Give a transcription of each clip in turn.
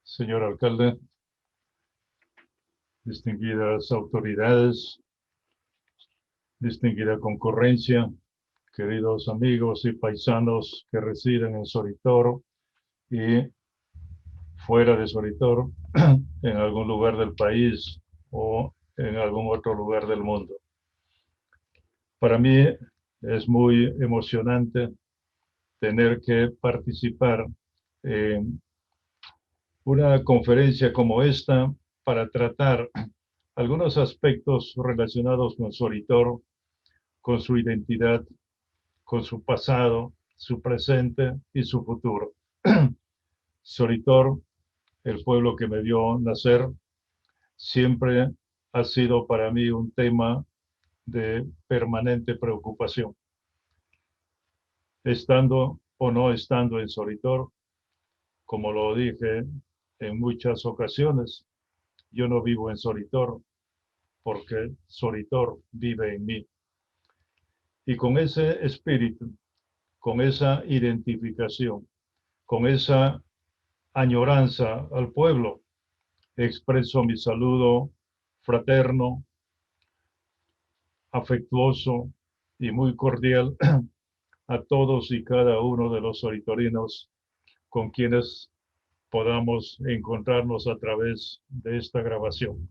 Señor alcalde, distinguidas autoridades, distinguida concurrencia, queridos amigos y paisanos que residen en Soritoro y fuera de Soritoro, en algún lugar del país o en algún otro lugar del mundo. Para mí es muy emocionante tener que participar en una conferencia como esta para tratar algunos aspectos relacionados con Soritoro, con su identidad, con su pasado, su presente y su futuro. Soritoro, el pueblo que me vio nacer, siempre ha sido para mí un tema de permanente preocupación. Estando o no estando en Soritoro, como lo dije en muchas ocasiones, yo no vivo en Soritoro porque Soritoro vive en mí. Y con ese espíritu, con esa identificación, con esa añoranza al pueblo, expreso mi saludo fraterno, afectuoso y muy cordial a todos y cada uno de los soritorinos con quienes podamos encontrarnos a través de esta grabación.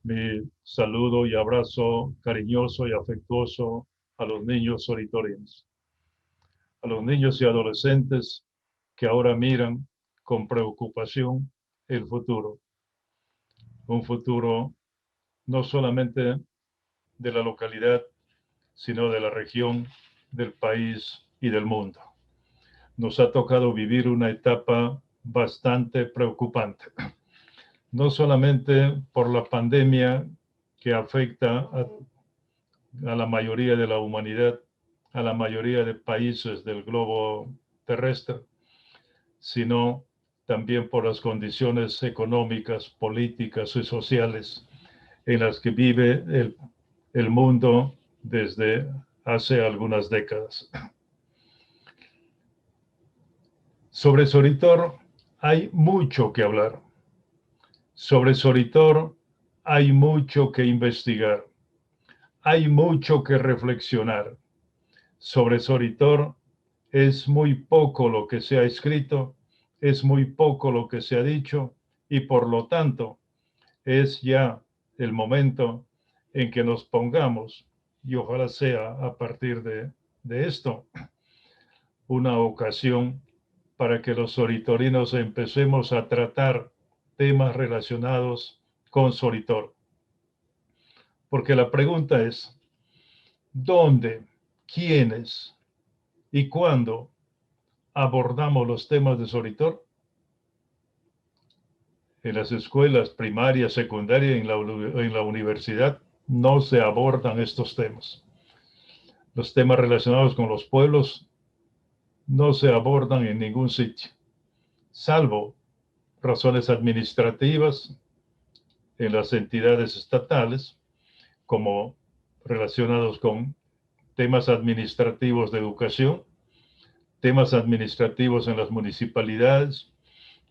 Mi saludo y abrazo cariñoso y afectuoso a los niños soritorinos, a los niños y adolescentes que ahora miran con preocupación el futuro. Un futuro no solamente de la localidad, sino de la región, del país y del mundo. Nos ha tocado vivir una etapa bastante preocupante, no solamente por la pandemia que afecta a la mayoría de la humanidad, a la mayoría de países del globo terrestre, sino también por las condiciones económicas, políticas y sociales en las que vive el mundo desde hace algunas décadas. Sobre Soritoro hay mucho que hablar. Sobre Soritoro hay mucho que investigar. Hay mucho que reflexionar. Sobre Soritoro es muy poco lo que se ha escrito, es muy poco lo que se ha dicho y por lo tanto es ya el momento en que nos pongamos, y ojalá sea a partir de esto, una ocasión para que los soritorinos empecemos a tratar temas relacionados con Soritoro. Porque la pregunta es, ¿dónde, quiénes y cuándo abordamos los temas de Soritoro? En las escuelas primarias, secundarias y en la universidad no se abordan estos temas. Los temas relacionados con los pueblos no se abordan en ningún sitio, salvo razones administrativas en las entidades estatales, como relacionados con temas administrativos de educación, temas administrativos en las municipalidades,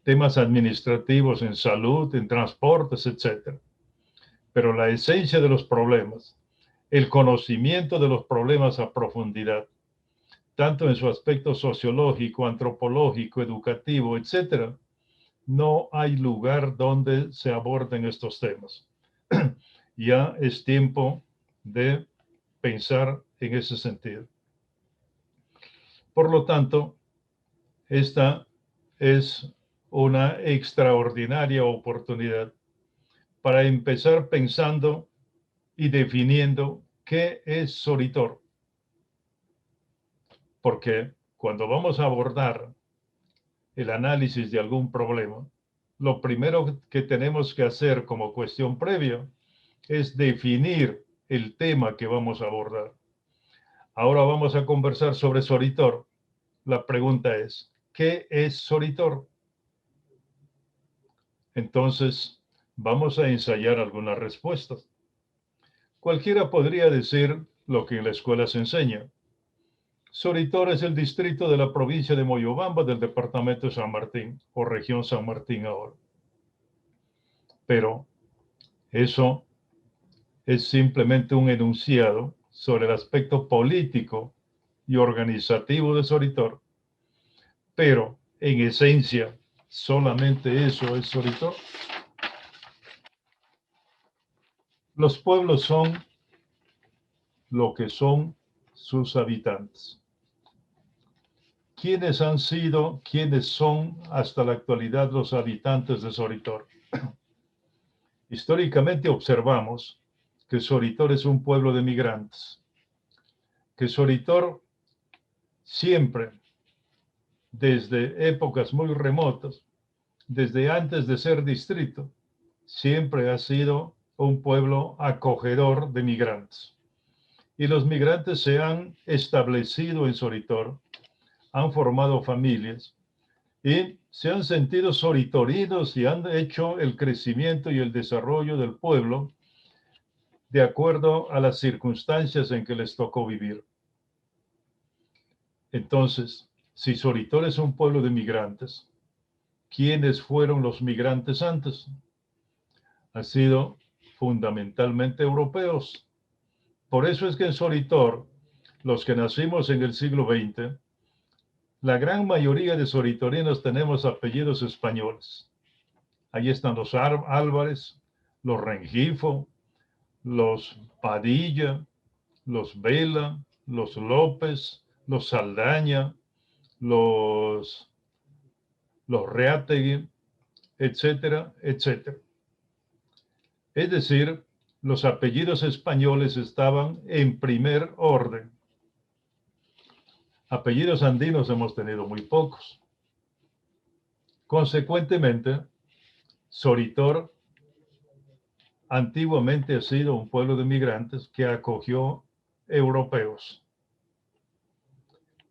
temas administrativos en salud, en transportes, etc. Pero la esencia de los problemas, el conocimiento de los problemas a profundidad, tanto en su aspecto sociológico, antropológico, educativo, etc., no hay lugar donde se aborden estos temas. Ya es tiempo de pensar en ese sentido. Por lo tanto, esta es una extraordinaria oportunidad para empezar pensando y definiendo qué es Soritoro. Porque cuando vamos a abordar el análisis de algún problema, lo primero que tenemos que hacer como cuestión previa es definir el tema que vamos a abordar. Ahora vamos a conversar sobre Soritoro. La pregunta es, ¿qué es Soritoro? Entonces, vamos a ensayar algunas respuestas. Cualquiera podría decir lo que en la escuela se enseña. Soritor es el distrito de la provincia de Moyobamba del departamento de San Martín, o región San Martín ahora. Pero eso es simplemente un enunciado sobre el aspecto político y organizativo de Soritor. Pero, en esencia, solamente eso es Soritor. Los pueblos son lo que son sus habitantes. ¿Quiénes han sido, quiénes son hasta la actualidad los habitantes de Soritor? Históricamente observamos que Soritor es un pueblo de migrantes, que Soritor siempre, desde épocas muy remotas, desde antes de ser distrito, siempre ha sido un pueblo acogedor de migrantes. Y los migrantes se han establecido en Soritor, han formado familias y se han sentido soritorinos y han hecho el crecimiento y el desarrollo del pueblo de acuerdo a las circunstancias en que les tocó vivir. Entonces, si Soritor es un pueblo de migrantes, ¿quiénes fueron los migrantes antes? Han sido fundamentalmente europeos. Por eso es que en Soritor, los que nacimos en el siglo XX, la gran mayoría de soritorinos tenemos apellidos españoles. Ahí están los Álvarez, los Rengifo, los Padilla, los Vela, los López, los Saldaña, los Reategui, etcétera, etcétera. Es decir, los apellidos españoles estaban en primer orden. Apellidos andinos hemos tenido muy pocos. Consecuentemente, Soritor antiguamente ha sido un pueblo de migrantes que acogió europeos.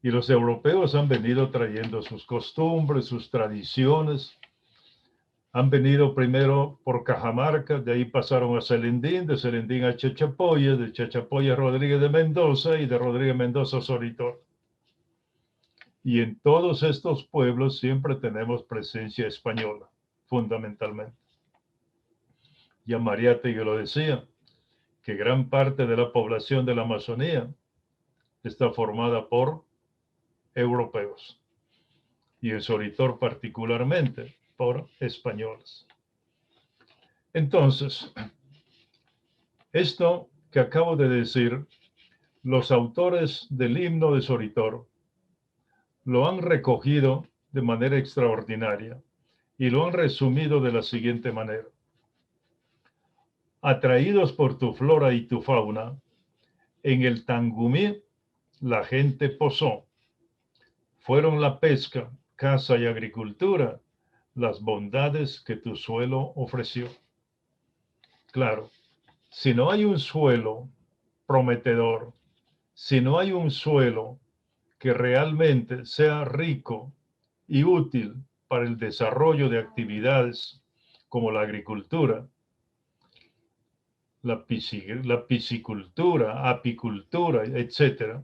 Y los europeos han venido trayendo sus costumbres, sus tradiciones. Han venido primero por Cajamarca, de ahí pasaron a Celendín, de Celendín a Chachapoya, de Chachapoya a Rodríguez de Mendoza y de Rodríguez Mendoza a Soritor. Y en todos estos pueblos siempre tenemos presencia española, fundamentalmente. Ya Mariátegui lo decía, que gran parte de la población de la Amazonía está formada por europeos. Y en Soritor particularmente por españoles. Entonces, esto que acabo de decir, los autores del himno de Soritor lo han recogido de manera extraordinaria y lo han resumido de la siguiente manera. Atraídos por tu flora y tu fauna, en el Tangumí la gente posó. Fueron la pesca, caza y agricultura las bondades que tu suelo ofreció. Claro, si no hay un suelo prometedor, si no hay un suelo que realmente sea rico y útil para el desarrollo de actividades como la agricultura, la piscicultura, apicultura, etcétera,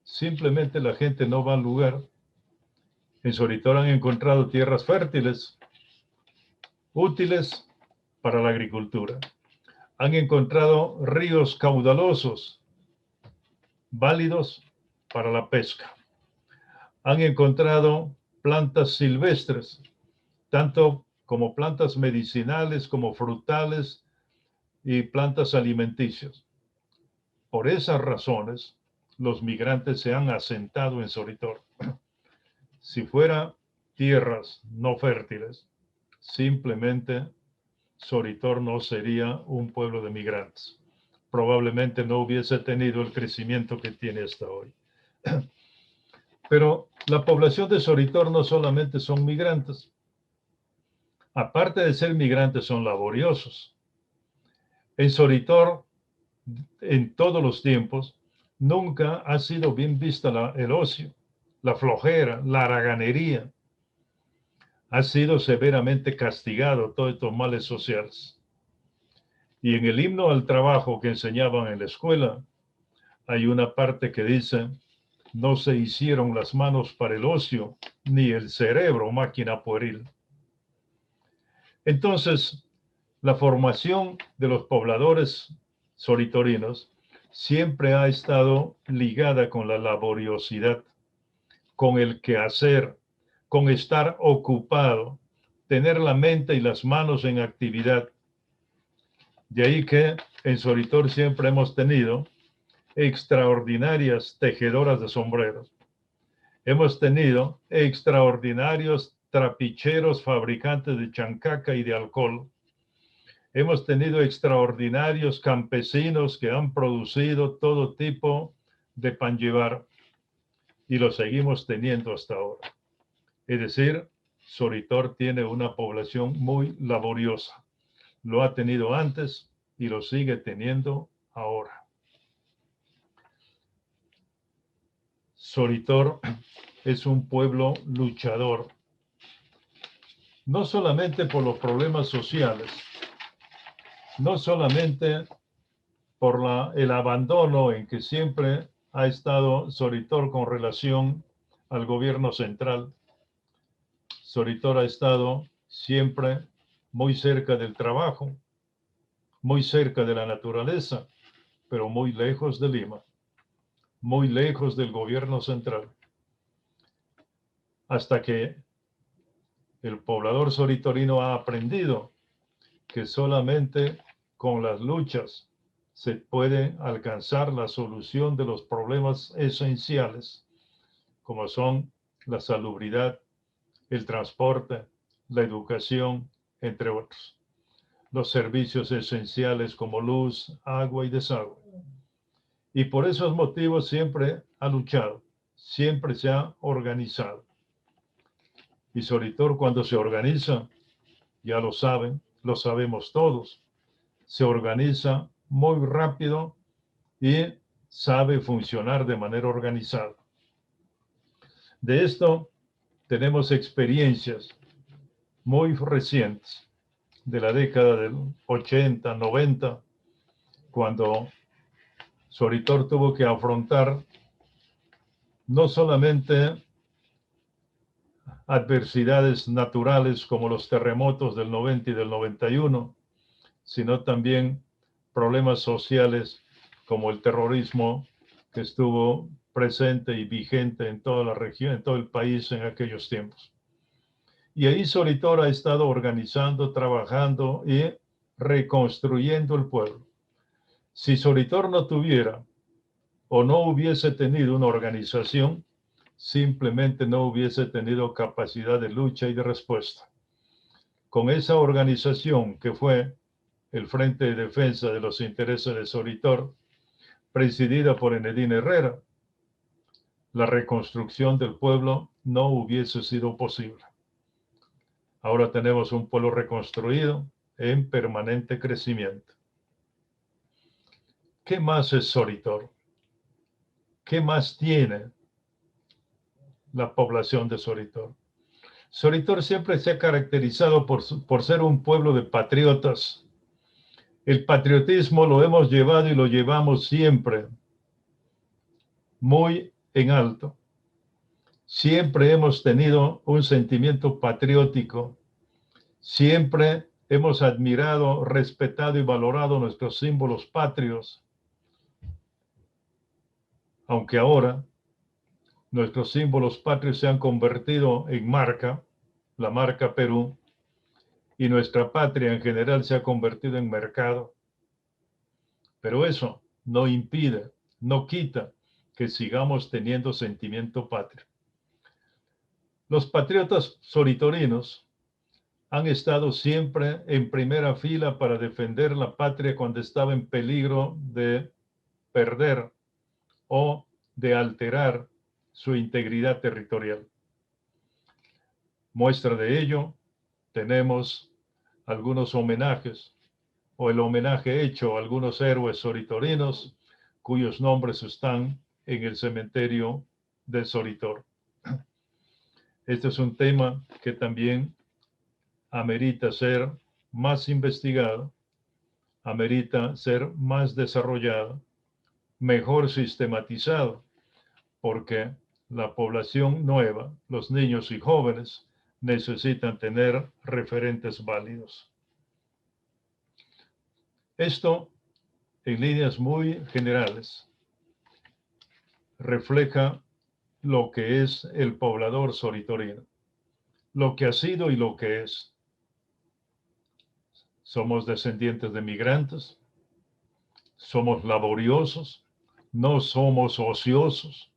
simplemente la gente no va al lugar. En Soritor han encontrado tierras fértiles, útiles para la agricultura. Han encontrado ríos caudalosos, válidos para la pesca. Han encontrado plantas silvestres, tanto como plantas medicinales, como frutales y plantas alimenticias. Por esas razones, los migrantes se han asentado en Soritor. Si fuera tierras no fértiles, simplemente Soritor no sería un pueblo de migrantes. Probablemente no hubiese tenido el crecimiento que tiene hasta hoy. Pero la población de Soritor no solamente son migrantes. Aparte de ser migrantes, son laboriosos. En Soritor, en todos los tiempos, nunca ha sido bien vista el ocio, la flojera, la haraganería. Ha sido severamente castigado todos estos males sociales. Y en el himno al trabajo que enseñaban en la escuela, hay una parte que dice, No se hicieron las manos para el ocio, ni el cerebro máquina pueril. Entonces, la formación de los pobladores solitorinos siempre ha estado ligada con la laboriosidad, con el quehacer, con estar ocupado, tener la mente y las manos en actividad. De ahí que en Solitor siempre hemos tenido extraordinarias tejedoras de sombreros. Hemos tenido extraordinarios trapicheros fabricantes de chancaca y de alcohol. Hemos tenido extraordinarios campesinos que han producido todo tipo de pan llevar y lo seguimos teniendo hasta ahora. Es decir, Solitor tiene una población muy laboriosa. Lo ha tenido antes y lo sigue teniendo ahora. Solitor es un pueblo luchador, no solamente por los problemas sociales, no solamente por el abandono en que siempre ha estado Solitor con relación al gobierno central. Solitor ha estado siempre muy cerca del trabajo, muy cerca de la naturaleza, pero muy lejos de Lima, muy lejos del gobierno central. Hasta que el poblador solitorino ha aprendido que solamente con las luchas se puede alcanzar la solución de los problemas esenciales, como son la salubridad, el transporte, la educación, entre otros. Los servicios esenciales como luz, agua y desagüe. Y por esos motivos siempre ha luchado, siempre se ha organizado. Y Solitor cuando se organiza, ya lo saben, lo sabemos todos, se organiza muy rápido y sabe funcionar de manera organizada. De esto tenemos experiencias muy recientes, de la década del 80, 90, cuando Solitor tuvo que afrontar no solamente adversidades naturales como los terremotos del 90 y del 91, sino también problemas sociales como el terrorismo que estuvo presente y vigente en toda la región, en todo el país en aquellos tiempos. Y ahí Solitor ha estado organizando, trabajando y reconstruyendo el pueblo. Si Solitor no tuviera o no hubiese tenido una organización, simplemente no hubiese tenido capacidad de lucha y de respuesta. Con esa organización que fue el Frente de Defensa de los Intereses de Solitor, presidida por Enedín Herrera, la reconstrucción del pueblo no hubiese sido posible. Ahora tenemos un pueblo reconstruido en permanente crecimiento. ¿Qué más es Solitor? ¿Qué más tiene la población de Solitor? Solitor siempre se ha caracterizado por ser un pueblo de patriotas. El patriotismo lo hemos llevado y lo llevamos siempre muy en alto. Siempre hemos tenido un sentimiento patriótico. Siempre hemos admirado, respetado y valorado nuestros símbolos patrios. Aunque ahora nuestros símbolos patrios se han convertido en marca, la marca Perú, y nuestra patria en general se ha convertido en mercado. Pero eso no impide, no quita que sigamos teniendo sentimiento patrio. Los patriotas solitorinos han estado siempre en primera fila para defender la patria cuando estaba en peligro de perder o de alterar su integridad territorial. Muestra de ello, tenemos algunos homenajes o el homenaje hecho a algunos héroes solitorinos cuyos nombres están en el cementerio del Solitor. Este es un tema que también amerita ser más investigado, amerita ser más desarrollado, mejor sistematizado, porque la población nueva, los niños y jóvenes, necesitan tener referentes válidos. Esto, en líneas muy generales, refleja lo que es el poblador soritorino, lo que ha sido y lo que es. Somos descendientes de migrantes, somos laboriosos, no somos ociosos,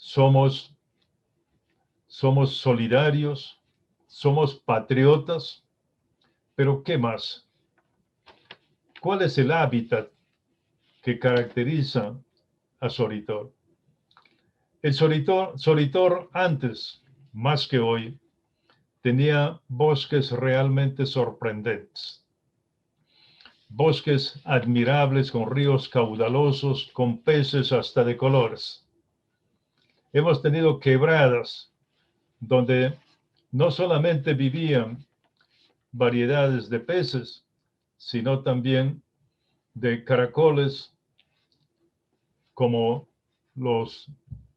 somos solidarios, somos patriotas, pero ¿qué más? ¿Cuál es el hábitat que caracteriza a Soritor? El Soritor antes, más que hoy, tenía bosques realmente sorprendentes. Bosques admirables con ríos caudalosos, con peces hasta de colores. Hemos tenido quebradas donde no solamente vivían variedades de peces, sino también de caracoles como los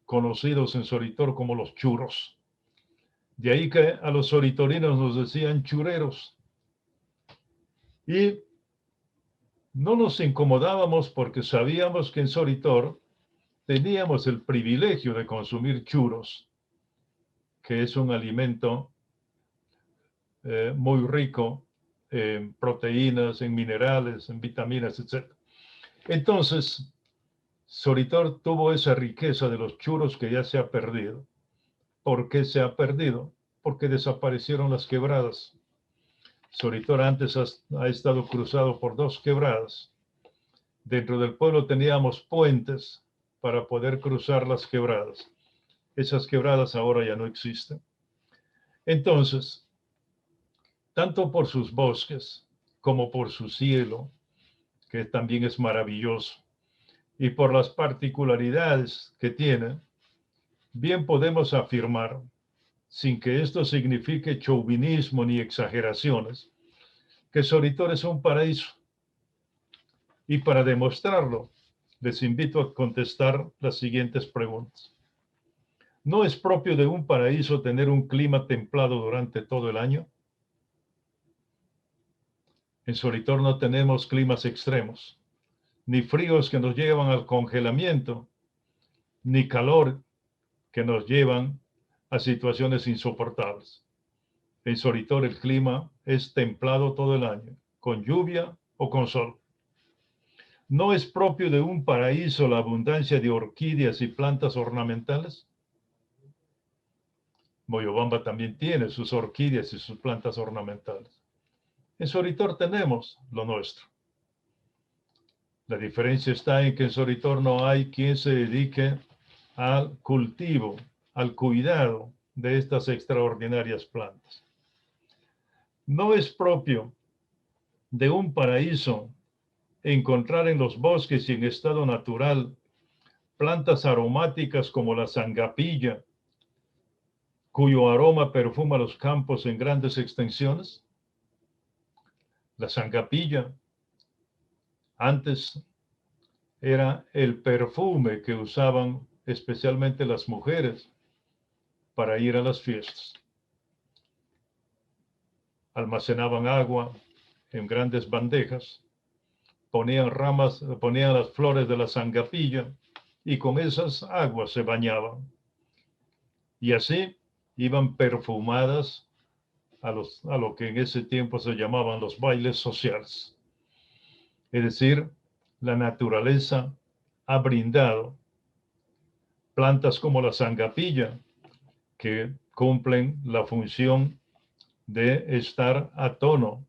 conocidos en Soritor como los churros. De ahí que a los soritorinos nos decían chureros. Y no nos incomodábamos porque sabíamos que en Soritor teníamos el privilegio de consumir churros, que es un alimento muy rico en proteínas, en minerales, en vitaminas, etc. Entonces, Soritor tuvo esa riqueza de los churros que ya se ha perdido. ¿Por qué se ha perdido? Porque desaparecieron las quebradas. Soritor antes ha estado cruzado por 2 quebradas. Dentro del pueblo teníamos puentes para poder cruzar las quebradas. Esas quebradas ahora ya no existen. Entonces, tanto por sus bosques como por su cielo, que también es maravilloso, y por las particularidades que tiene, bien podemos afirmar, sin que esto signifique chauvinismo ni exageraciones, que Soritor es un paraíso. Y para demostrarlo, les invito a contestar las siguientes preguntas. ¿No es propio de un paraíso tener un clima templado durante todo el año? En Soritor no tenemos climas extremos, ni fríos que nos llevan al congelamiento, ni calor que nos llevan a situaciones insoportables. En Soritor el clima es templado todo el año, con lluvia o con sol. ¿No es propio de un paraíso la abundancia de orquídeas y plantas ornamentales? Moyobamba también tiene sus orquídeas y sus plantas ornamentales. En Soritor tenemos lo nuestro. La diferencia está en que en Soritor no hay quien se dedique al cultivo, al cuidado de estas extraordinarias plantas. No es propio de un paraíso encontrar en los bosques y en estado natural plantas aromáticas como la sangapilla, cuyo aroma perfuma los campos en grandes extensiones. La sangapilla antes era el perfume que usaban especialmente las mujeres para ir a las fiestas. Almacenaban agua en grandes bandejas, ponían las flores de la sangapilla y con esas aguas se bañaban. Y así iban perfumadas a lo que en ese tiempo se llamaban los bailes sociales. Es decir, la naturaleza ha brindado plantas como la sangapilla que cumplen la función de estar a tono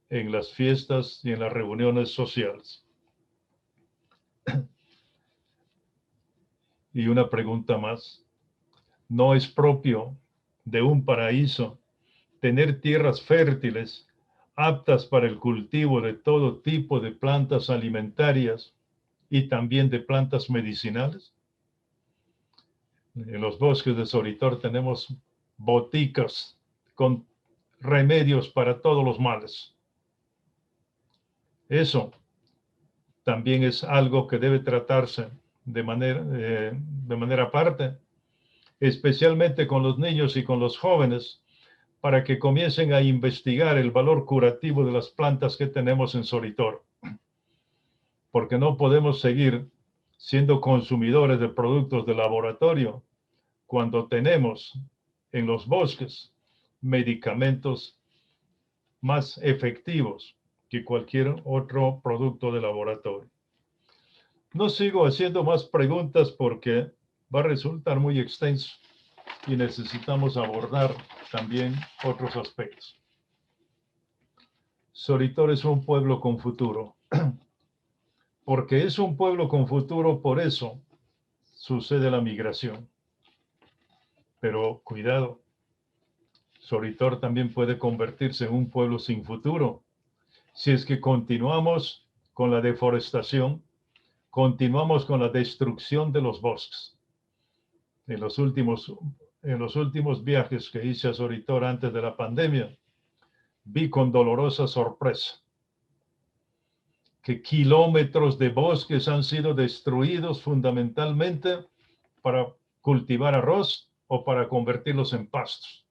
en las fiestas y en las reuniones sociales. Y una pregunta más. ¿No es propio de un paraíso tener tierras fértiles aptas para el cultivo de todo tipo de plantas alimentarias y también de plantas medicinales? En los bosques de Soritor tenemos boticas con remedios para todos los males. Eso también es algo que debe tratarse de manera aparte, especialmente con los niños y con los jóvenes, para que comiencen a investigar el valor curativo de las plantas que tenemos en Soritor. Porque no podemos seguir siendo consumidores de productos de laboratorio cuando tenemos en los bosques medicamentos más efectivos que cualquier otro producto de laboratorio. No sigo haciendo más preguntas porque va a resultar muy extenso y necesitamos abordar también otros aspectos. Soritor es un pueblo con futuro. Porque es un pueblo con futuro, por eso sucede la migración. Pero cuidado, Soritor también puede convertirse en un pueblo sin futuro si es que continuamos con la deforestación, continuamos con la destrucción de los bosques. En los últimos viajes que hice a Soritor antes de la pandemia, vi con dolorosa sorpresa que kilómetros de bosques han sido destruidos fundamentalmente para cultivar arroz o para convertirlos en pastos.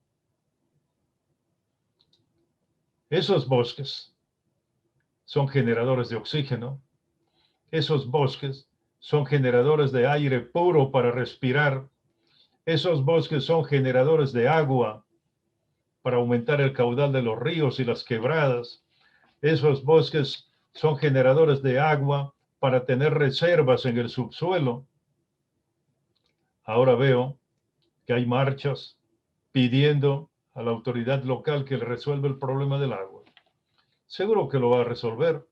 Esos bosques son generadores de oxígeno. Esos bosques son generadores de aire puro para respirar. Esos bosques son generadores de agua para aumentar el caudal de los ríos y las quebradas. Esos bosques son generadores de agua para tener reservas en el subsuelo. Ahora veo que hay marchas pidiendo a la autoridad local que le resuelva el problema del agua. Seguro que lo va a resolver,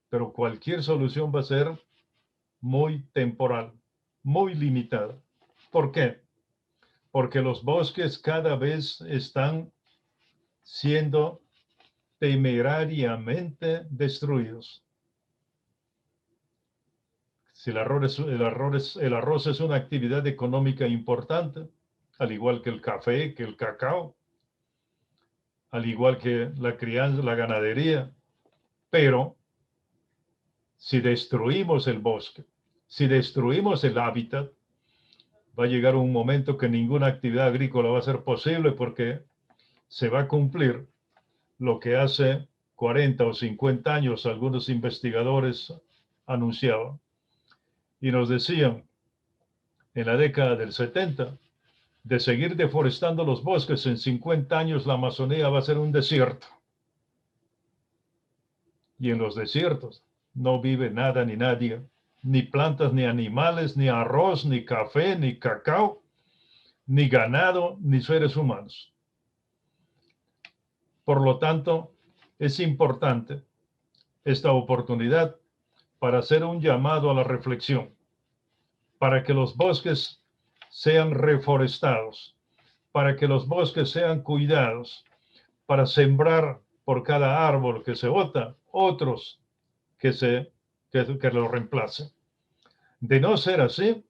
pero cualquier solución va a ser muy temporal, muy limitada. ¿Por qué? Porque los bosques cada vez están siendo temerariamente destruidos. Si el arroz es una actividad económica importante, al igual que el café, que el cacao, al igual que la crianza, la ganadería, pero si destruimos el bosque, si destruimos el hábitat, va a llegar un momento que ninguna actividad agrícola va a ser posible porque se va a cumplir lo que hace 40 o 50 años algunos investigadores anunciaban y nos decían en la década del 70, de seguir deforestando los bosques en 50 años la Amazonía va a ser un desierto. Y en los desiertos no vive nada ni nadie, ni plantas, ni animales, ni arroz, ni café, ni cacao, ni ganado, ni seres humanos. Por lo tanto, es importante esta oportunidad para hacer un llamado a la reflexión, para que los bosques sean reforestados, para que los bosques sean cuidados, para sembrar por cada árbol que se bota otros que lo reemplacen. De no ser así,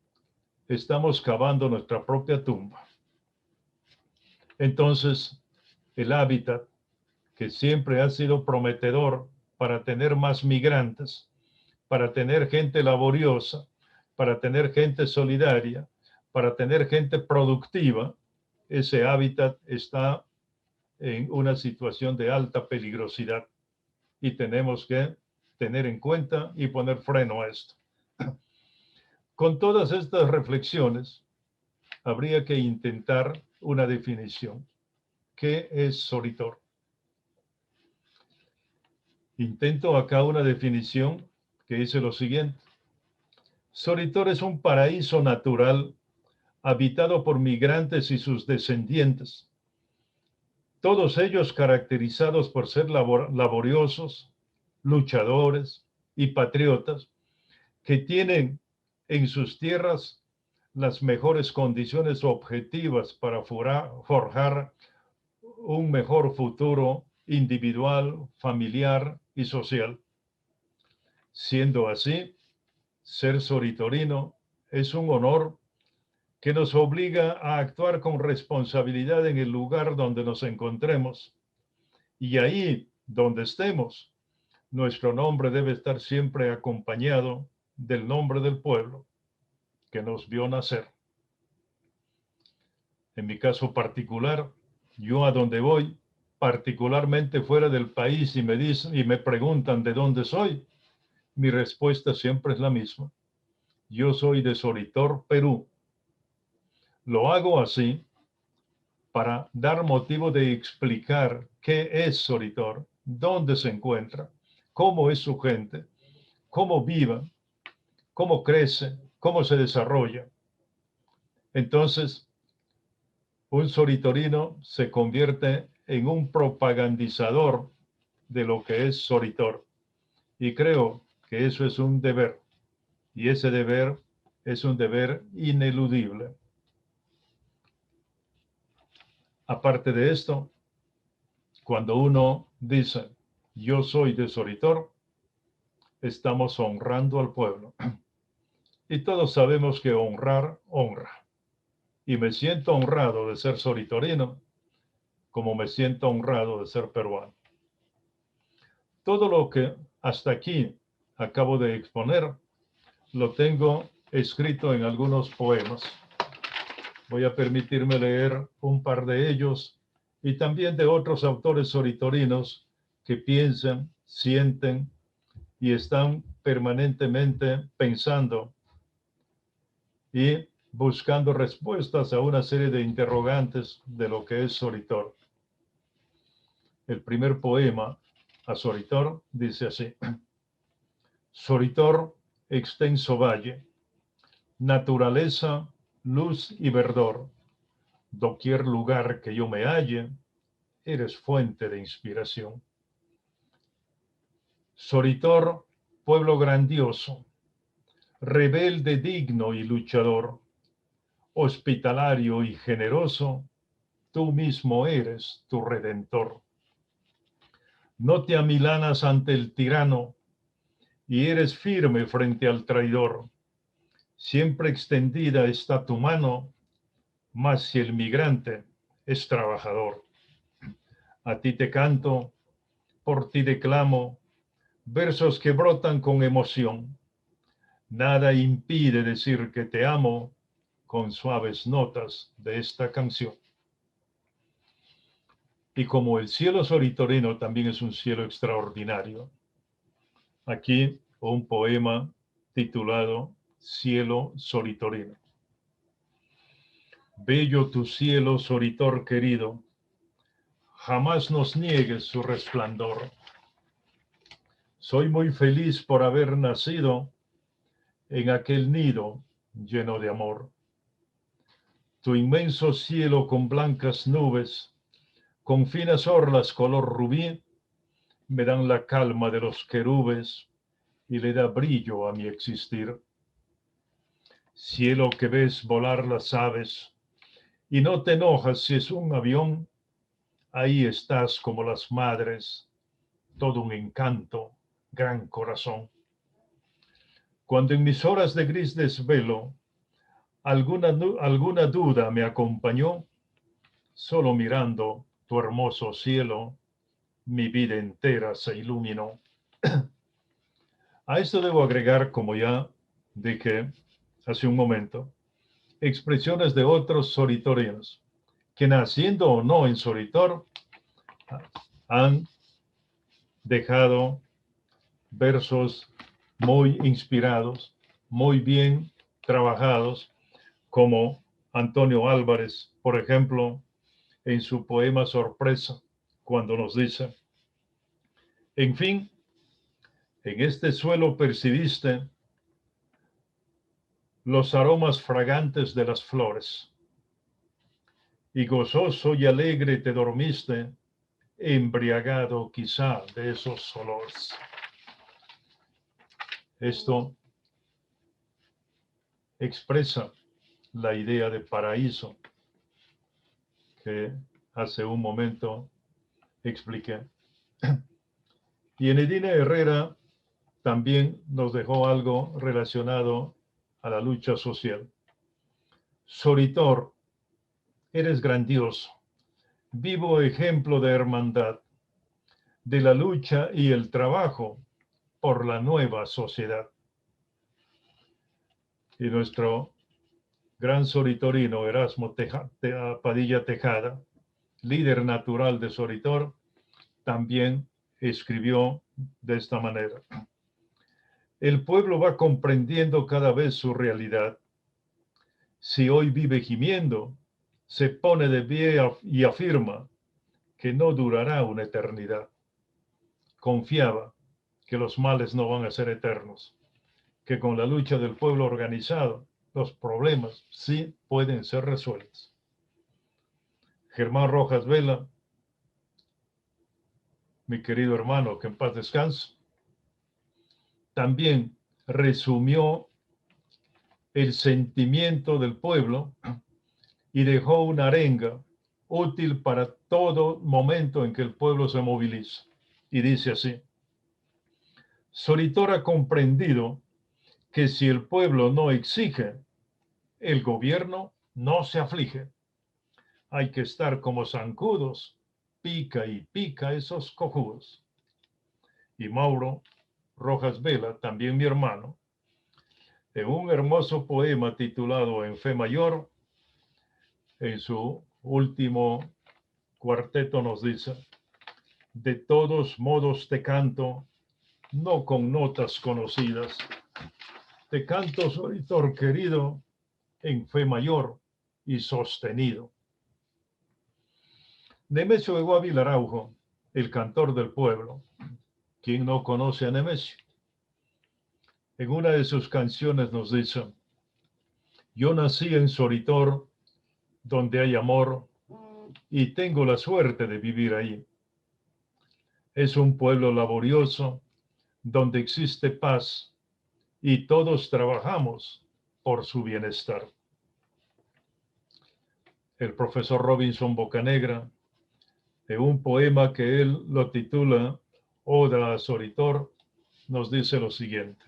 estamos cavando nuestra propia tumba. Entonces, el hábitat que siempre ha sido prometedor para tener más migrantes, para tener gente laboriosa, para tener gente solidaria, para tener gente productiva, ese hábitat está en una situación de alta peligrosidad y tenemos que tener en cuenta y poner freno a esto. Con todas estas reflexiones, habría que intentar una definición. ¿Qué es Soritor? Intento acá una definición que dice lo siguiente. Soritor es un paraíso natural habitado por migrantes y sus descendientes, todos ellos caracterizados por ser laboriosos, luchadores y patriotas, que tienen en sus tierras las mejores condiciones objetivas para forjar un mejor futuro individual, familiar y social. Siendo así, ser soritorino es un honor que nos obliga a actuar con responsabilidad en el lugar donde nos encontremos. Y ahí donde estemos, nuestro nombre debe estar siempre acompañado del nombre del pueblo, que nos vio nacer. En mi caso particular, yo a donde voy, particularmente fuera del país, y me dicen y me preguntan de dónde soy, mi respuesta siempre es la misma. Yo soy de Soritor, Perú. Lo hago así para dar motivo de explicar qué es Soritor, dónde se encuentra, cómo es su gente, cómo vive, cómo crece, cómo se desarrolla. Entonces, un soritorino se convierte en un propagandizador de lo que es Soritor. Y creo que eso es un deber. Y ese deber es un deber ineludible. Aparte de esto, cuando uno dice, yo soy de Soritor, estamos honrando al pueblo. Y todos sabemos que honrar, honra. Y me siento honrado de ser soritorino, como me siento honrado de ser peruano. Todo lo que hasta aquí acabo de exponer, lo tengo escrito en algunos poemas. Voy a permitirme leer un par de ellos y también de otros autores soritorinos que piensan, sienten y están permanentemente pensando y buscando respuestas a una serie de interrogantes de lo que es Soritor. El primer poema a Soritor dice así: Soritor, extenso valle, naturaleza, luz y verdor, doquier lugar que yo me halle, eres fuente de inspiración. Soritor, pueblo grandioso, rebelde digno y luchador, hospitalario y generoso, tú mismo eres tu redentor. No te amilanas ante el tirano y eres firme frente al traidor. Siempre extendida está tu mano, mas si el migrante es trabajador. A ti te canto, por ti declamo, versos que brotan con emoción. Nada impide decir que te amo con suaves notas de esta canción. Y como el cielo soritorino también es un cielo extraordinario, aquí un poema titulado Cielo Soritorino. Bello tu cielo, Soritor querido, jamás nos niegues su resplandor. Soy muy feliz por haber nacido en aquel nido lleno de amor. Tu inmenso cielo con blancas nubes, con finas orlas color rubí, me dan la calma de los querubes y le da brillo a mi existir. Cielo que ves volar las aves y no te enojas si es un avión, ahí estás como las madres, todo un encanto, gran corazón. Cuando en mis horas de gris desvelo alguna duda me acompañó, solo mirando tu hermoso cielo, mi vida entera se iluminó. A esto debo agregar, como ya dije hace un momento, expresiones de otros soritorinos, que naciendo o no en Soritor, han dejado versos muy inspirados, muy bien trabajados, como Antonio Álvarez, por ejemplo, en su poema Sorpresa, cuando nos dice: en fin, en este suelo percibiste los aromas fragantes de las flores, y gozoso y alegre te dormiste, embriagado quizá de esos olores. Esto expresa la idea de paraíso que hace un momento expliqué. Y Enedina Herrera también nos dejó algo relacionado a la lucha social. Soritor, eres grandioso, vivo ejemplo de hermandad, de la lucha y el trabajo por la nueva sociedad. Y nuestro gran soritorino Erasmo Padilla Tejada, líder natural de Soritor, también escribió de esta manera: el pueblo va comprendiendo cada vez su realidad. Si hoy vive gimiendo, se pone de pie y afirma que no durará una eternidad. Confiaba que los males no van a ser eternos, que con la lucha del pueblo organizado, los problemas sí pueden ser resueltos. Germán Rojas Vela, mi querido hermano, que en paz descanse, también resumió el sentimiento del pueblo y dejó una arenga útil para todo momento en que el pueblo se moviliza. Y dice así: Soritor ha comprendido que si el pueblo no exige, el gobierno no se aflige. Hay que estar como zancudos, pica y pica esos cojudos. Y Mauro Rojas Vela, también mi hermano, en un hermoso poema titulado En Fe Mayor, en su último cuarteto nos dice: de todos modos te canto, no con notas conocidas, te canto, Soritor querido, en fe mayor y sostenido. Nemesio de Guávila Araujo, el cantor del pueblo. ¿Quién no conoce a Nemesio? En una de sus canciones nos dice: yo nací en Soritor, donde hay amor, y tengo la suerte de vivir ahí. Es un pueblo laborioso, donde existe paz, y todos trabajamos por su bienestar. El profesor Robinson Bocanegra, en un poema que él lo titula Oda a Soritor, nos dice lo siguiente: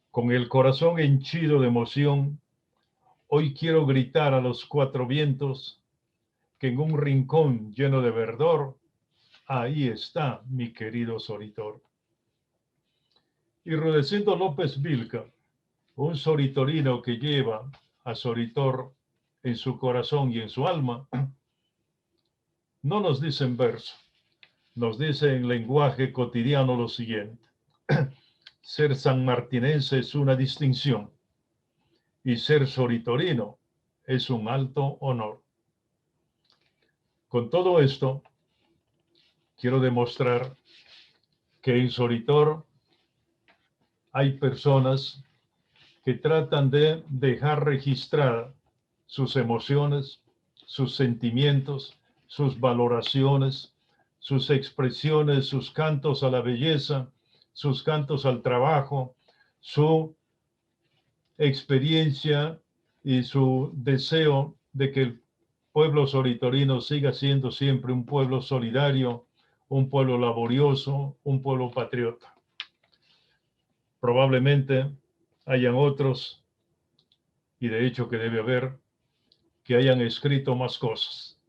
con el corazón henchido de emoción, hoy quiero gritar a los cuatro vientos que en un rincón lleno de verdor, ahí está mi querido Soritor. Y Rudecindo López Vilca, un soritorino que lleva a Soritor en su corazón y en su alma, no nos dice en verso, nos dice en lenguaje cotidiano lo siguiente: ser sanmartinense es una distinción y ser soritorino es un alto honor. Con todo esto, quiero demostrar que en Soritor hay personas que tratan de dejar registrada sus emociones, sus sentimientos, sus valoraciones, sus expresiones, sus cantos a la belleza, sus cantos al trabajo, su experiencia y su deseo de que el pueblo soritorino siga siendo siempre un pueblo solidario, un pueblo laborioso, un pueblo patriota. Probablemente hayan otros, y de hecho que debe haber, que hayan escrito más cosas.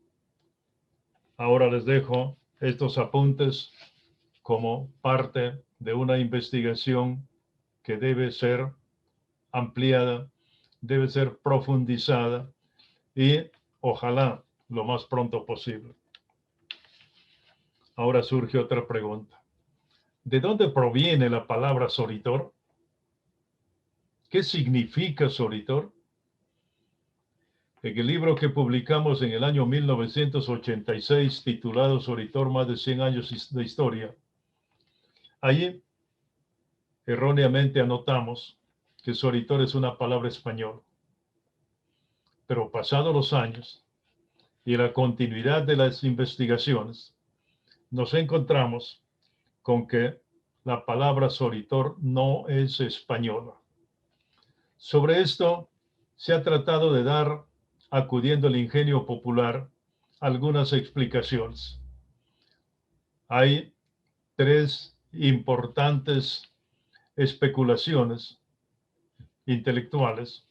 Ahora les dejo estos apuntes como parte de una investigación que debe ser ampliada, debe ser profundizada y ojalá lo más pronto posible. Ahora surge otra pregunta: ¿de dónde proviene la palabra Soritor? ¿Qué significa Soritor? En el libro que publicamos en el año 1986, titulado Soritor, más de 100 años de historia, allí erróneamente anotamos que Soritor es una palabra española. Pero pasados los años y la continuidad de las investigaciones, nos encontramos con que la palabra Soritor no es española. Sobre esto se ha tratado de dar, acudiendo al ingenio popular, algunas explicaciones. Hay tres importantes especulaciones intelectuales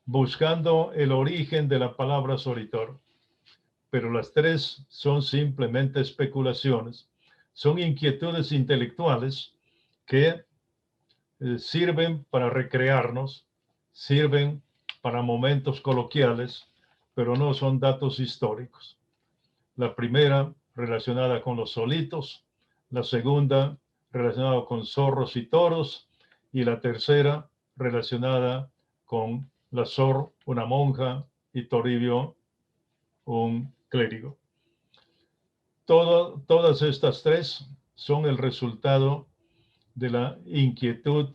buscando el origen de la palabra Soritor, pero las tres son simplemente especulaciones, son inquietudes intelectuales que sirven para recrearnos, sirven para momentos coloquiales, pero no son datos históricos. La primera relacionada con los solitos, la segunda relacionada con zorros y toros, y la tercera relacionada con la Sor, una monja, y Toribio, un clérigo. Todas estas tres son el resultado de la inquietud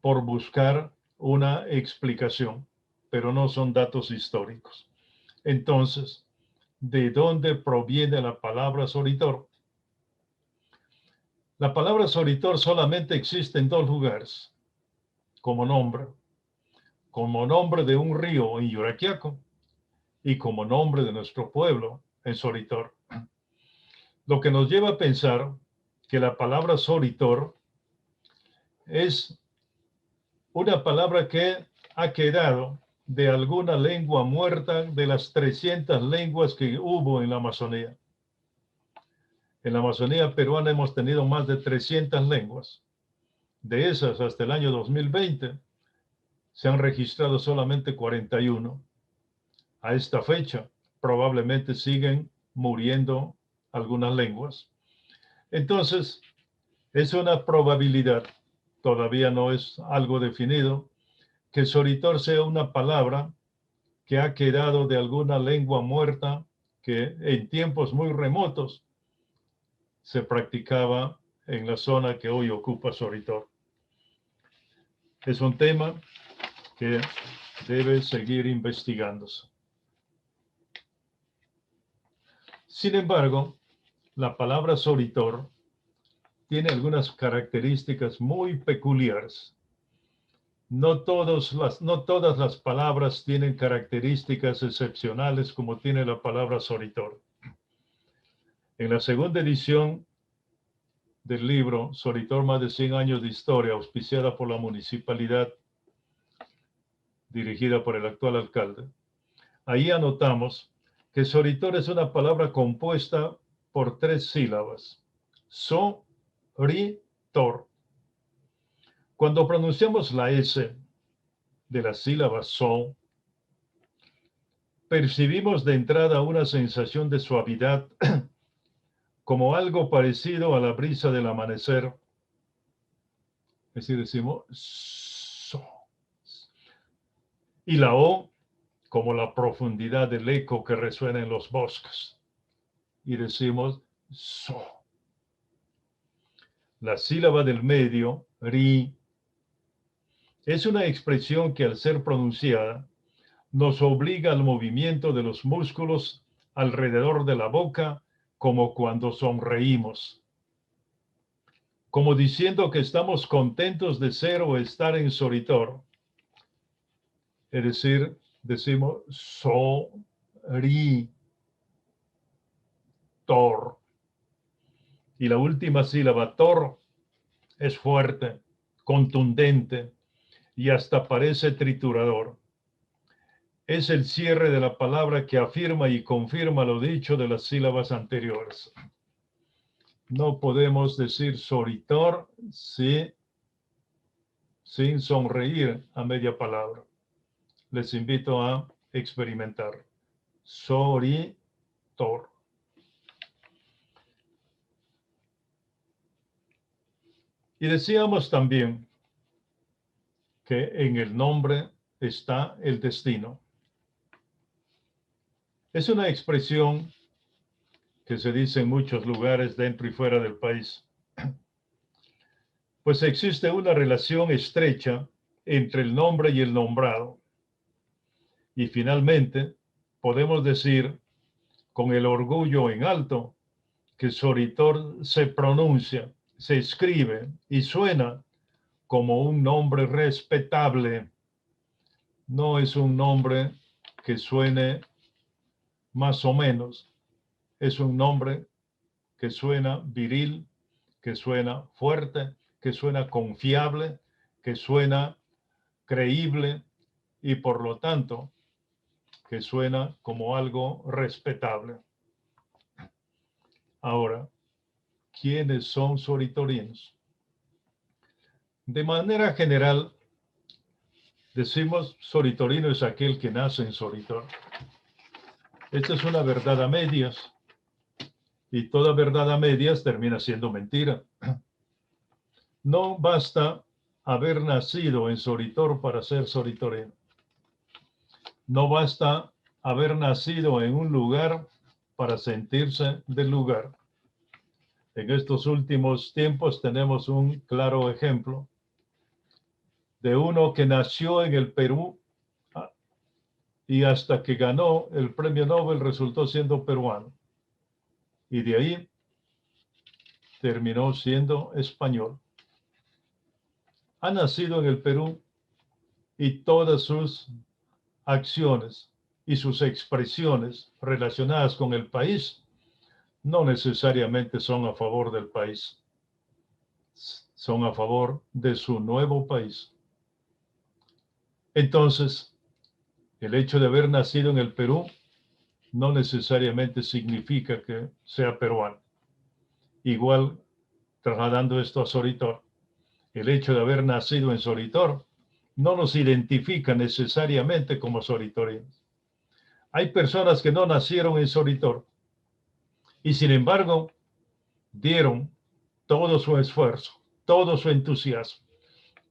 por buscar una explicación, pero no son datos históricos. Entonces, ¿de dónde proviene la palabra Soritor? La palabra Soritor solamente existe en dos lugares como nombre de un río en Yuraquiaco y como nombre de nuestro pueblo en Soritor. Lo que nos lleva a pensar que la palabra Soritor es una palabra que ha quedado de alguna lengua muerta de las 300 lenguas que hubo en la Amazonía. En la Amazonía peruana hemos tenido más de 300 lenguas. De esas, hasta el año 2020, se han registrado solamente 41. A esta fecha, probablemente siguen muriendo algunas lenguas. Entonces, es una probabilidad, todavía no es algo definido, que Soritor sea una palabra que ha quedado de alguna lengua muerta que en tiempos muy remotos se practicaba en la zona que hoy ocupa Soritor. Es un tema que debe seguir investigándose. Sin embargo, la palabra Soritor tiene algunas características muy peculiares. No todas las palabras tienen características excepcionales como tiene la palabra Soritor. En la segunda edición del libro Soritor, más de 100 años de historia, auspiciada por la municipalidad, dirigida por el actual alcalde, ahí anotamos que Soritor es una palabra compuesta por 3 sílabas. So-ri-tor. Cuando pronunciamos la S de la sílaba so, percibimos de entrada una sensación de suavidad, como algo parecido a la brisa del amanecer. Es decir, decimos so. Y la O, como la profundidad del eco que resuena en los bosques. Y decimos so. La sílaba del medio, ri, es una expresión que al ser pronunciada nos obliga al movimiento de los músculos alrededor de la boca, como cuando sonreímos, como diciendo que estamos contentos de ser o estar en Soritor. Es decir, decimos Soritor. Y la última sílaba, tor, es fuerte, contundente y hasta parece triturador. Es el cierre de la palabra que afirma y confirma lo dicho de las sílabas anteriores. No podemos decir Soritor sin sonreír a media palabra. Les invito a experimentar. Soritor. Y decíamos también que en el nombre está el destino. Es una expresión que se dice en muchos lugares dentro y fuera del país. Pues existe una relación estrecha entre el nombre y el nombrado. Y finalmente, podemos decir con el orgullo en alto que Soritor se pronuncia, se escribe y suena como un nombre respetable. No es un nombre que suene más o menos. Es un nombre que suena viril, que suena fuerte, que suena confiable, que suena creíble y por lo tanto que suena como algo respetable. Ahora, ¿quiénes son soritorinos? De manera general, Decimos, Soritorino es aquel que nace en Soritor. Esta es una verdad a medias, y toda verdad a medias termina siendo mentira. No basta haber nacido en Soritor para ser soritorino. No basta haber nacido en un lugar para sentirse del lugar. En estos últimos tiempos tenemos un claro ejemplo de uno que nació en el Perú y hasta que ganó el premio Nobel resultó siendo peruano. Y de ahí terminó siendo español. Ha nacido en el Perú y todas sus acciones y sus expresiones relacionadas con el país no necesariamente son a favor del país, son a favor de su nuevo país. Entonces, el hecho de haber nacido en el Perú no necesariamente significa que sea peruano. Igual, trasladando esto a Soritor, el hecho de haber nacido en Soritor no nos identifica necesariamente como soritorinos. Hay personas que no nacieron en Soritor y sin embargo dieron todo su esfuerzo, todo su entusiasmo,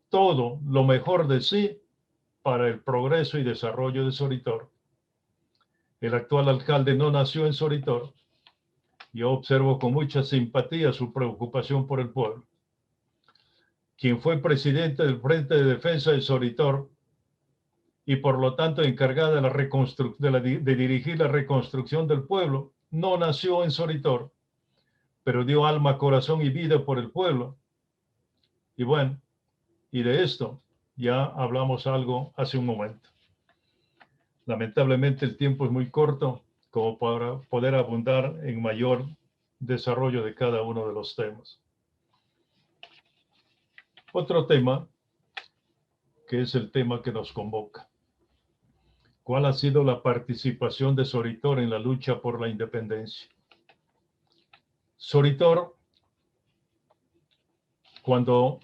todo lo mejor de sí para el progreso y desarrollo de Soritor. El actual alcalde no nació en Soritor. Yo observo con mucha simpatía su preocupación por el pueblo. Quien fue presidente del Frente de Defensa de Soritor y por lo tanto encargada de dirigir la reconstrucción del pueblo, no nació en Soritor, pero dio alma, corazón y vida por el pueblo. Y bueno, y de esto ya hablamos algo hace un momento. Lamentablemente el tiempo es muy corto como para poder abundar en mayor desarrollo de cada uno de los temas. Otro tema, que es el tema que nos convoca. ¿Cuál ha sido la participación de Soritor en la lucha por la independencia? Soritor, cuando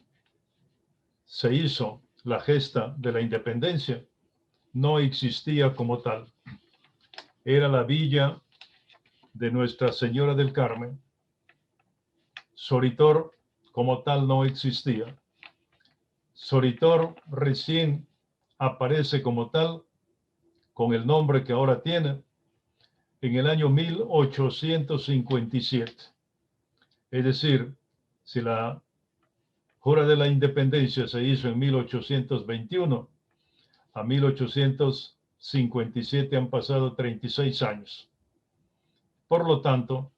se hizo la gesta de la independencia, no existía como tal. Era la villa de Nuestra Señora del Carmen. Soritor como tal no existía. Soritor recién aparece como tal con el nombre que ahora tiene en el año 1857. Es decir, si la jura de la independencia se hizo en 1821, a 1857 han pasado 36 años. Por lo tanto,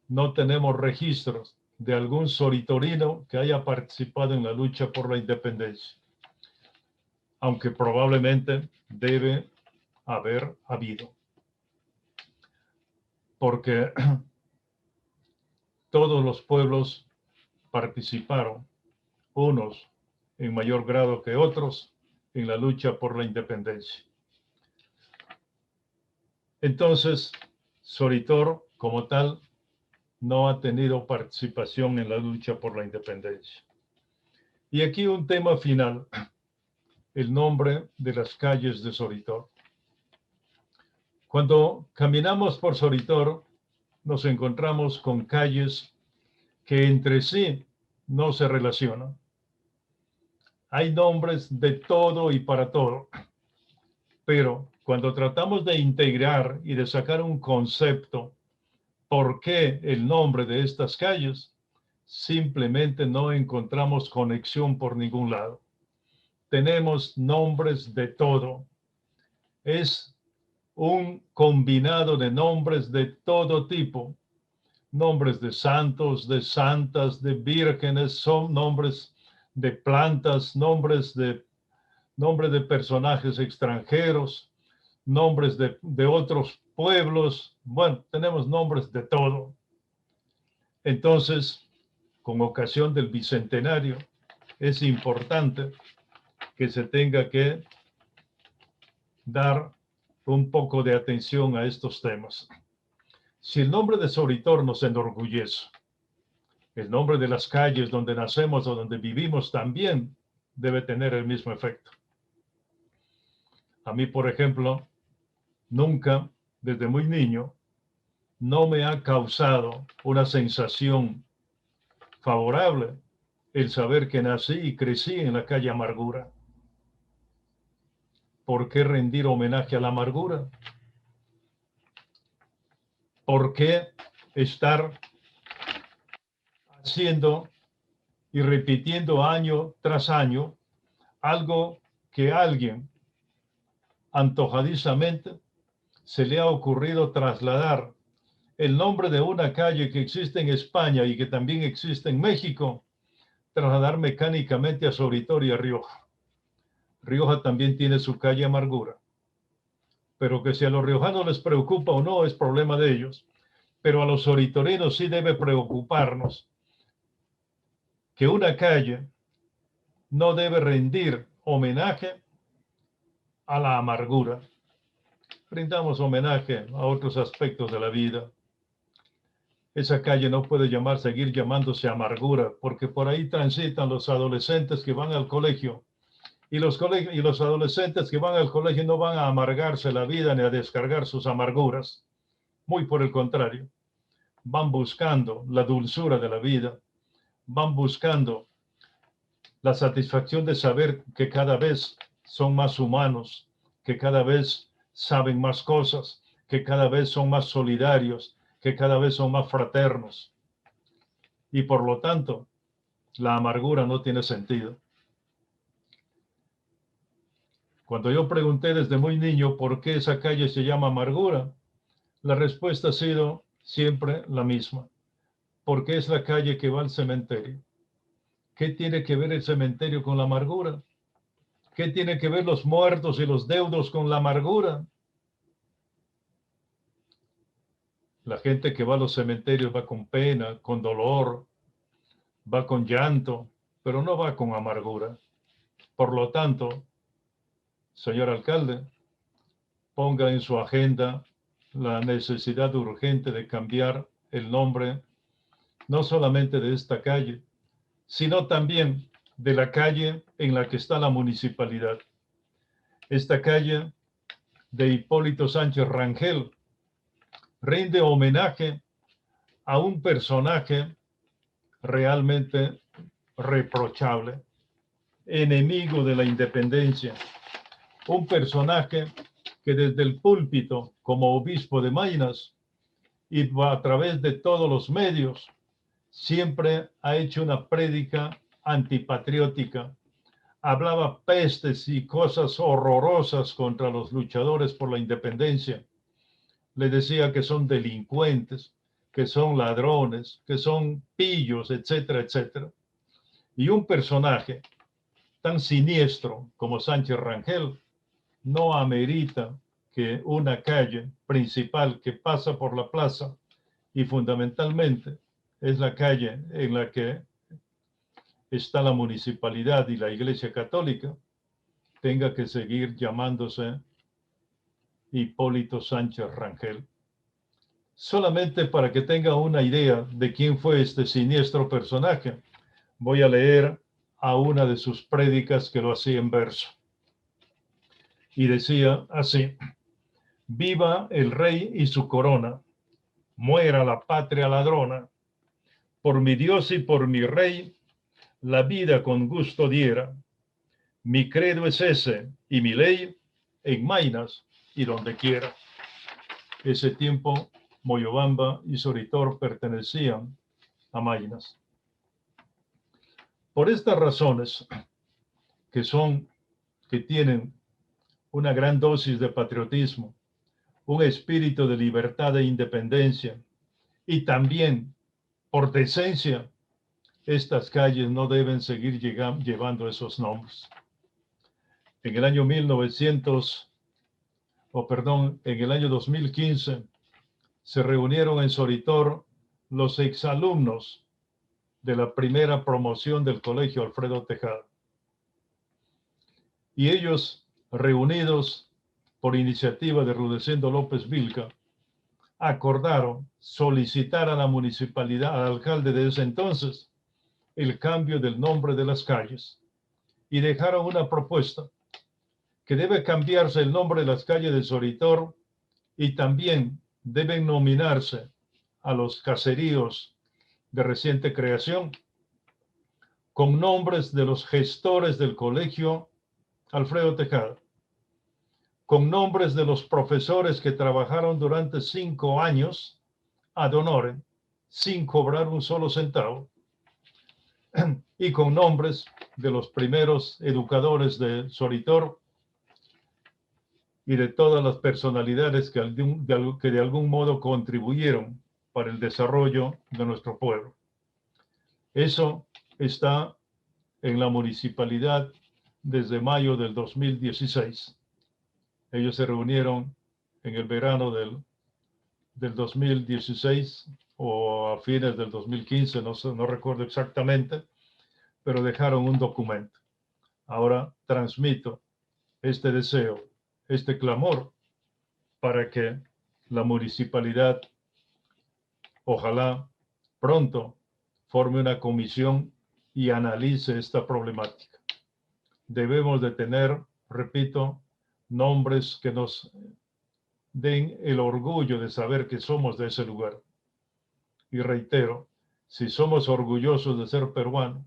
no tenemos registros de algún soritorino que haya participado en la lucha por la independencia, aunque probablemente debe haber habido. Porque todos los pueblos participaron, unos en mayor grado que otros, en la lucha por la independencia. Entonces, Soritor, como tal, no ha tenido participación en la lucha por la independencia. Y aquí un tema final, el nombre de las calles de Soritor. Cuando caminamos por Soritor, nos encontramos con calles que entre sí no se relacionan. Hay nombres de todo y para todo, pero cuando tratamos de integrar y de sacar un concepto, ¿por qué el nombre de estas calles? Simplemente no encontramos conexión por ningún lado. Tenemos nombres de todo. Es un combinado de nombres de todo tipo. Nombres de santos, de santas, de vírgenes, son nombres de plantas, nombres de personajes extranjeros, nombres de otros pueblos. Bueno, tenemos nombres de todo. Entonces, con ocasión del bicentenario, es importante que se tenga que dar un poco de atención a estos temas. Si el nombre de Soritor nos enorgullece, el nombre de las calles donde nacemos o donde vivimos también debe tener el mismo efecto. A mí, por ejemplo, nunca, desde muy niño, no me ha causado una sensación favorable el saber que nací y crecí en la calle Amargura. ¿Por qué rendir homenaje a la amargura? ¿Por qué estar haciendo y repitiendo año tras año algo que a alguien antojadizamente se le ha ocurrido trasladar el nombre de una calle que existe en España y que también existe en México, trasladar mecánicamente a Soritorio y a Rioja? Rioja también tiene su calle Amargura, pero que si a los riojanos les preocupa o no es problema de ellos, pero a los soritorinos sí debe preocuparnos que una calle no debe rendir homenaje a la amargura. Brindamos homenaje a otros aspectos de la vida. Esa calle no puede seguir llamándose Amargura, porque por ahí transitan los adolescentes que van al colegio. Y los adolescentes que van al colegio no van a amargarse la vida ni a descargar sus amarguras. Muy por el contrario, van buscando la dulzura de la vida, van buscando la satisfacción de saber que cada vez son más humanos, que cada vez saben más cosas, que cada vez son más solidarios, que cada vez son más fraternos. Y por lo tanto, la amargura no tiene sentido. Cuando yo pregunté desde muy niño por qué esa calle se llama Amargura, la respuesta ha sido siempre la misma. Porque es la calle que va al cementerio. ¿Qué tiene que ver el cementerio con la amargura? ¿Qué tiene que ver los muertos y los deudos con la amargura? La gente que va a los cementerios va con pena, con dolor, va con llanto, pero no va con amargura. Por lo tanto, señor alcalde, ponga en su agenda la necesidad urgente de cambiar el nombre, no solamente de esta calle, sino también de la calle en la que está la municipalidad. Esta calle de Hipólito Sánchez Rangel rinde homenaje a un personaje realmente reprochable, enemigo de la independencia, un personaje que desde el púlpito como obispo de Maynas y a través de todos los medios siempre ha hecho una prédica antipatriótica. Hablaba pestes y cosas horrorosas contra los luchadores por la independencia. Le decía que son delincuentes, que son ladrones, que son pillos, etcétera, etcétera. Y un personaje tan siniestro como Sánchez Rangel no amerita que una calle principal que pasa por la plaza y fundamentalmente es la calle en la que está la municipalidad y la Iglesia Católica, tenga que seguir llamándose Hipólito Sánchez Rangel. Solamente para que tenga una idea de quién fue este siniestro personaje, voy a leer a una de sus prédicas que lo hacía en verso. Y decía así: viva el rey y su corona, muera la patria ladrona, por mi Dios y por mi rey, la vida con gusto diera. Mi credo es ese y mi ley en Maynas y donde quiera. Ese tiempo Moyobamba y Soritor pertenecían a Maynas. Por estas razones que tienen una gran dosis de patriotismo, un espíritu de libertad e independencia y también por decencia, estas calles no deben seguir llevando esos nombres. En el año 2015, se reunieron en Soritor los exalumnos de la primera promoción del Colegio Alfredo Tejada. Y ellos, reunidos por iniciativa de Rudecindo López Vilca, acordaron solicitar a la municipalidad, al alcalde de ese entonces, el cambio del nombre de las calles y dejaron una propuesta que debe cambiarse el nombre de las calles de Soritor y también deben nominarse a los caseríos de reciente creación con nombres de los gestores del colegio Alfredo Tejada, con nombres de los profesores que trabajaron durante 5 años ad honorem, sin cobrar un solo centavo, y con nombres de los primeros educadores de Soritor y de todas las personalidades que de algún modo contribuyeron para el desarrollo de nuestro pueblo. Eso está en la municipalidad desde mayo del 2016. Ellos se reunieron en el verano del 2016 o a fines del 2015, no recuerdo exactamente, pero dejaron un documento. Ahora transmito este deseo, este clamor, para que la municipalidad, ojalá pronto, forme una comisión y analice esta problemática. Debemos de tener, repito, nombres que nos den el orgullo de saber que somos de ese lugar. Y reitero, si somos orgullosos de ser peruanos,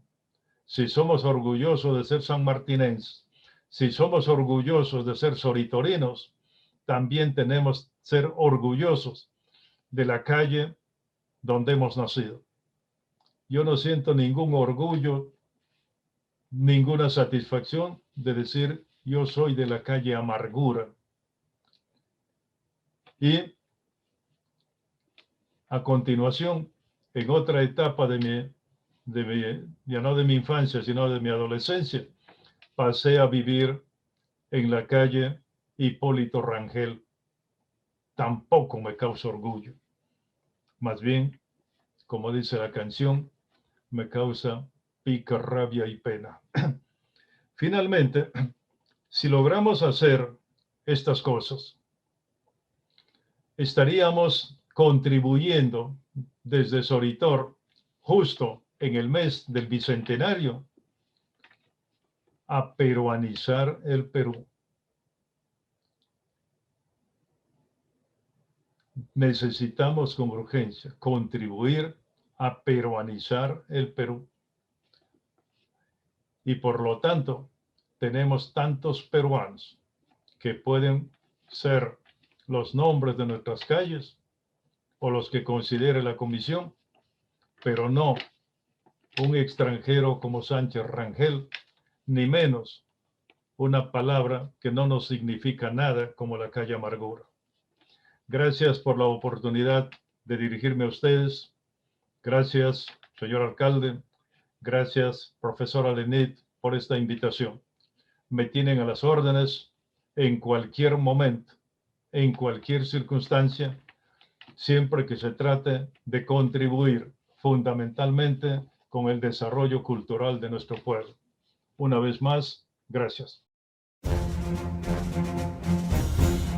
si somos orgullosos de ser sanmartinenses, si somos orgullosos de ser soritorinos, también tenemos que ser orgullosos de la calle donde hemos nacido. Yo no siento ningún orgullo, ninguna satisfacción de decir yo soy de la calle Amargura. Y a continuación, en otra etapa ya no de mi infancia, sino de mi adolescencia, pasé a vivir en la calle Hipólito Rangel. Tampoco me causa orgullo. Más bien, como dice la canción, me causa pica, rabia y pena. Finalmente, si logramos hacer estas cosas, estaríamos contribuyendo desde Soritor, justo en el mes del Bicentenario, a peruanizar el Perú. Necesitamos con urgencia contribuir a peruanizar el Perú. Y por lo tanto, tenemos tantos peruanos que pueden ser los nombres de nuestras calles o los que considere la comisión, pero no un extranjero como Sánchez Rangel, ni menos una palabra que no nos significa nada como la calle Amargura. Gracias por la oportunidad de dirigirme a ustedes. Gracias, señor alcalde. Gracias, profesora Lenit, por esta invitación. Me tienen a las órdenes en cualquier momento, en cualquier circunstancia, siempre que se trate de contribuir fundamentalmente con el desarrollo cultural de nuestro pueblo. Una vez más, gracias.